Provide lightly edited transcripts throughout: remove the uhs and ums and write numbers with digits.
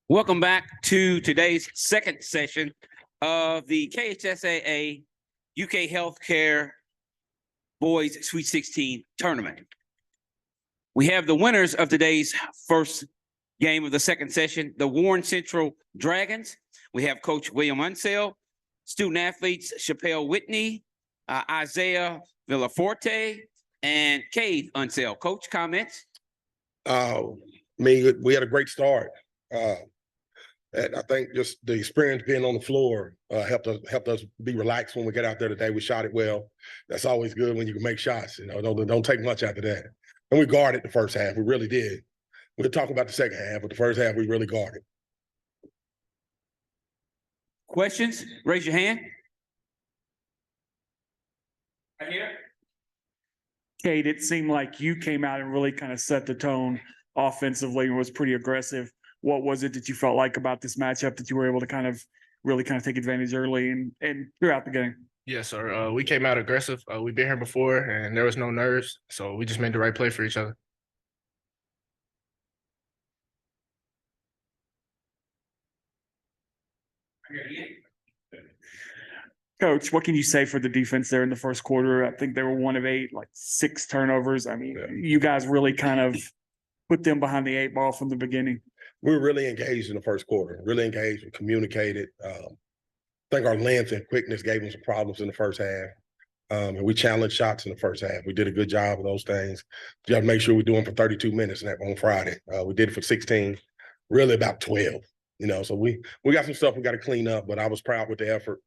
Welcome back to today's second session of the KHSAA UK HealthCare Boys Sweet 16 tournament. We have the winners of today's first game of the second session, the Warren Central Dragons. We have Coach William Unseld, student athletes Chapelle Whitney, Izayiah Villafuerte, and Kade Unseld. Coach, comments? We had a great start. And I think just the experience being on the floor helped us be relaxed when we get out there today. We shot it well. That's always good when you can make shots. You know, don't take much after that. And we guarded the first half. We really did. We'll talk about the second half, but the first half we really guarded. Questions? Raise your hand. Right here. Kade, it seemed like you came out and really kind of set the tone offensively and was pretty aggressive. What was it that you felt like about this matchup that you were able to really take advantage early and throughout the game? Yes, sir. We came out aggressive. We've been here before, and there was no nerves, so we just made the right play for each other. Coach, what can you say for the defense there in the first quarter? I think they were 1 of 8, like 6 turnovers. I mean, You guys really kind of put them behind the 8 ball from the beginning. We were really engaged in the first quarter, really engaged, we communicated. I think our length and quickness gave them some problems in the first half. And we challenged shots in the first half. We did a good job of those things. You got to make sure we do them for 32 minutes on Friday. We did it for 16, really about 12. You know, so we got some stuff we got to clean up, but I was proud with the effort.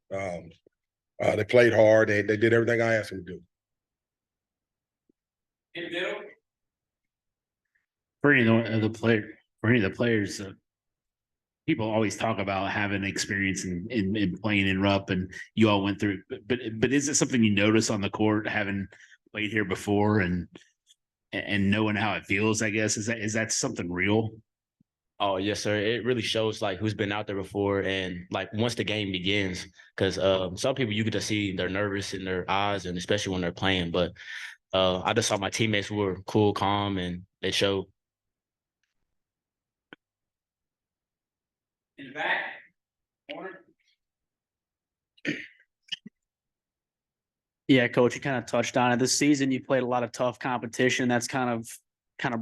They played hard. They did everything I asked them to do. In the middle. For any of the players, people always talk about having experience in playing in Rupp, and you all went through it. But is it something you notice on the court, having played here before and knowing how it feels? I guess is that something real? Oh, yes, sir. It really shows like who's been out there before, and like once the game begins, because some people you get to see they're nervous in their eyes, and especially when they're playing. But I just saw my teammates were cool, calm, and they showed. In the back. Corner. Yeah, Coach, you kind of touched on it. This season, you played a lot of tough competition. That's kind of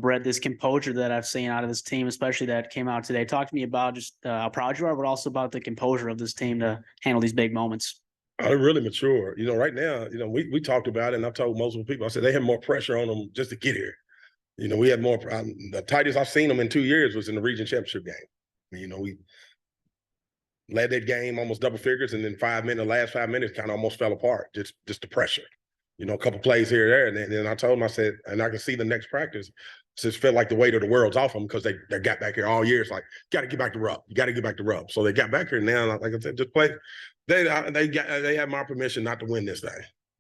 bred this composure that I've seen out of this team, especially that came out today. Talk to me about just how proud you are, but also about the composure of this team to handle these big moments. They're really mature. You know, right now, you know, we talked about it, and I've told multiple people, I said they have more pressure on them just to get here. You know, we had more. The tightest I've seen them in 2 years was in the region championship game. You know, we led that game almost double figures, and then the last 5 minutes kind of almost fell apart. Just the pressure. You know, a couple plays here or there, and then I told them, I said, and I can see the next practice. Just felt like the weight of the world's off them because they got back here all year. It's like, got to get back to Rupp. You got to get back to Rupp. So they got back here now. Like I said, just play. They have my permission not to win this thing.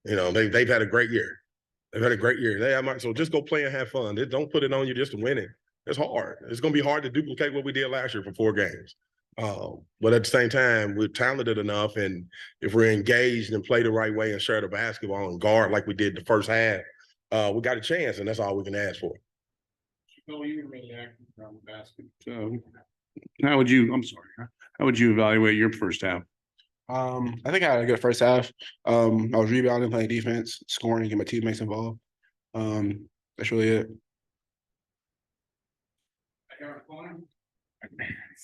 You know, they've had a great year. They've had a great year. They have so just go play and have fun. Don't put it on you just to win it. It's hard. It's going to be hard to duplicate what we did last year for 4 games. But at the same time, we're talented enough, and if we're engaged and play the right way and share the basketball and guard like we did the first half, we got a chance, and that's all we can ask for. You were really active around the basket. How would you evaluate your first half? I think I had a good first half. I was rebounding, playing defense, scoring, getting my teammates involved. That's really it.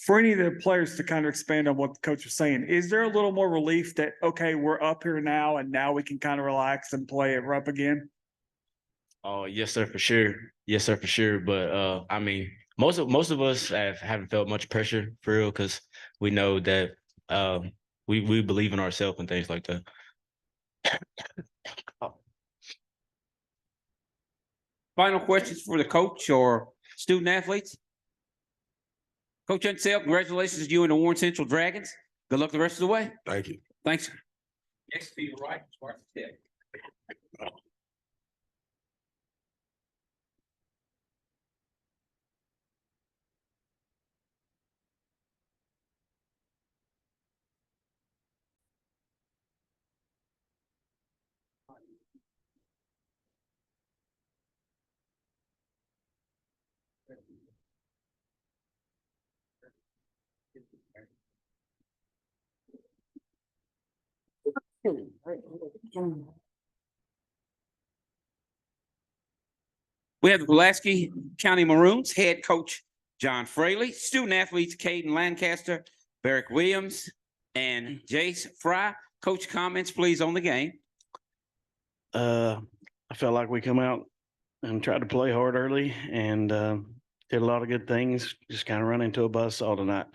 For any of the players to kind of expand on what the coach was saying, is there a little more relief that, okay, we're up here now and now we can kind of relax and play at Rupp again? Oh, yes, sir, for sure. Yes, sir, for sure. But I mean, most of us haven't felt much pressure for real, because we know that we believe in ourselves and things like that. Final questions for the coach or student athletes? Coach Unseld, congratulations to you and the Warren Central Dragons. Good luck the rest of the way. Thank you. Thanks. Next to your right, Spartan Tech. We have the Pulaski County Maroons head coach John Fraley, student athletes Cayden Lancaster, Barek Williams, and Jace Frye. Coach, comments, please, on the game. I felt like we come out and tried to play hard early and did a lot of good things. Just kind of run into a buzzsaw tonight.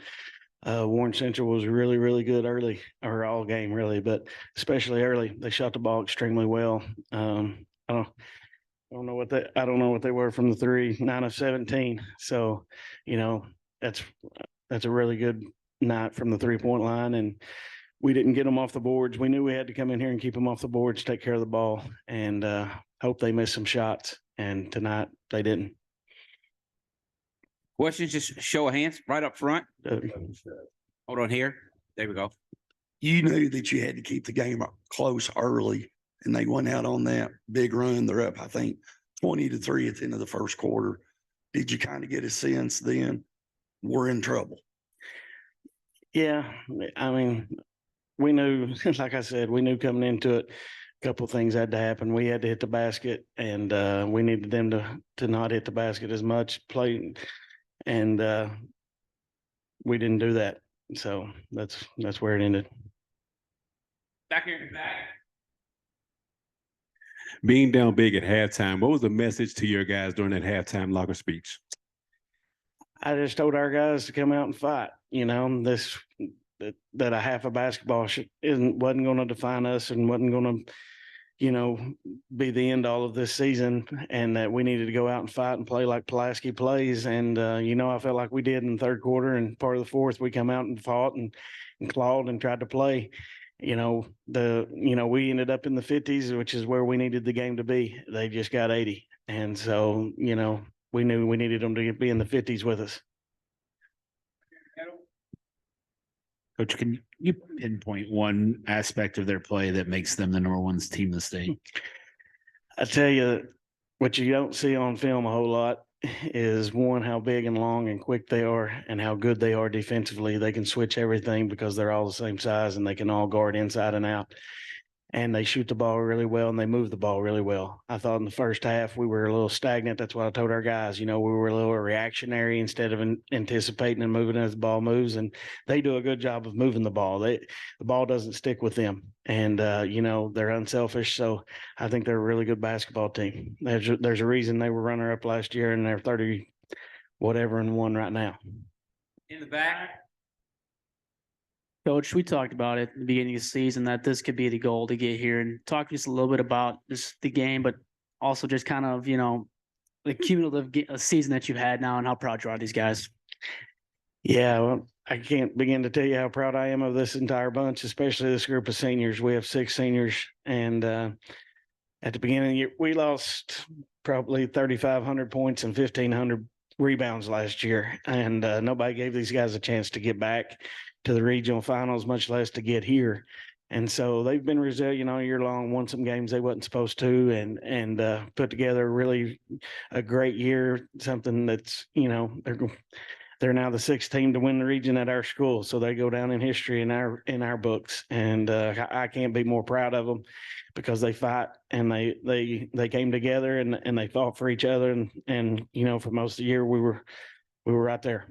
Warren Central was really, really good early, or all game really, but especially early. They shot the ball extremely well. I don't know what they were from the three, 9 of 17. So, you know, that's a really good night from the 3-point line, and we didn't get them off the boards. We knew we had to come in here and keep them off the boards, take care of the ball, and hope they missed some shots. And tonight they didn't. Questions, just show of hands right up front. Hold on here. There we go. You knew that you had to keep the game close early, and they went out on that big run. They're up, I think, 20-3 at the end of the first quarter. Did you kind of get a sense then we're in trouble? Yeah, I mean, we knew, like I said, we knew coming into it, a couple of things had to happen. We had to hit the basket, and we needed them to not hit the basket as much, play, and we didn't do that. So that's where it ended. Back here in the back. Being down big at halftime, what was the message to your guys during that halftime locker speech? I just told our guys to come out and fight. You know, that a half of basketball wasn't going to define us and wasn't going to, you know, be the end all of this season, and that we needed to go out and fight and play like Pulaski plays. And you know, I felt like we did in the third quarter, and part of the fourth we come out and fought and clawed and tried to play. You know, we ended up in the 50s, which is where we needed the game to be. They just got 80, and so, you know, we knew we needed them to be in the 50s with us. Coach, can you pinpoint one aspect of their play that makes them the number one team in the state? I tell you, what you don't see on film a whole lot is, one, how big and long and quick they are, and how good they are defensively. They can switch everything because they're all the same size, and they can all guard inside and out. And they shoot the ball really well, and they move the ball really well. I thought in the first half we were a little stagnant. That's what I told our guys. You know, we were a little reactionary instead of anticipating and moving as the ball moves. And they do a good job of moving the ball. The ball doesn't stick with them, and you know, they're unselfish. So I think they're a really good basketball team. There's a reason they were runner up last year, and they're 30 whatever and 1 right now. In the back. Coach, we talked about it at the beginning of the season that this could be the goal to get here, and talk just a little bit about just the game, but also just kind of, you know, the cumulative season that you've had now and how proud you are of these guys. Yeah, well, I can't begin to tell you how proud I am of this entire bunch, especially this group of seniors. We have 6 seniors, and at the beginning of the year, we lost probably 3,500 points and 1,500 rebounds last year, and nobody gave these guys a chance to get back to the regional finals, much less to get here. And so they've been resilient all year long, won some games they wasn't supposed to, and put together really a great year, something that's, you know, they're now the 6th team to win the region at our school. So they go down in history in our books. And I can't be more proud of them, because they fight, and they came together, and they fought for each other. And, you know, for most of the year, we were right there.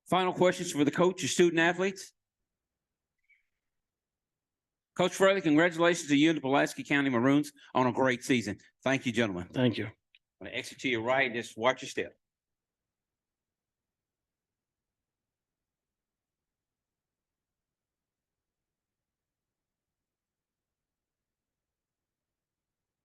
Final questions for the coach or student athletes? Coach Fraley, congratulations to you and the Pulaski County Maroons on a great season. Thank you, gentlemen. Thank you. I'm going to exit to your right. Just watch your step.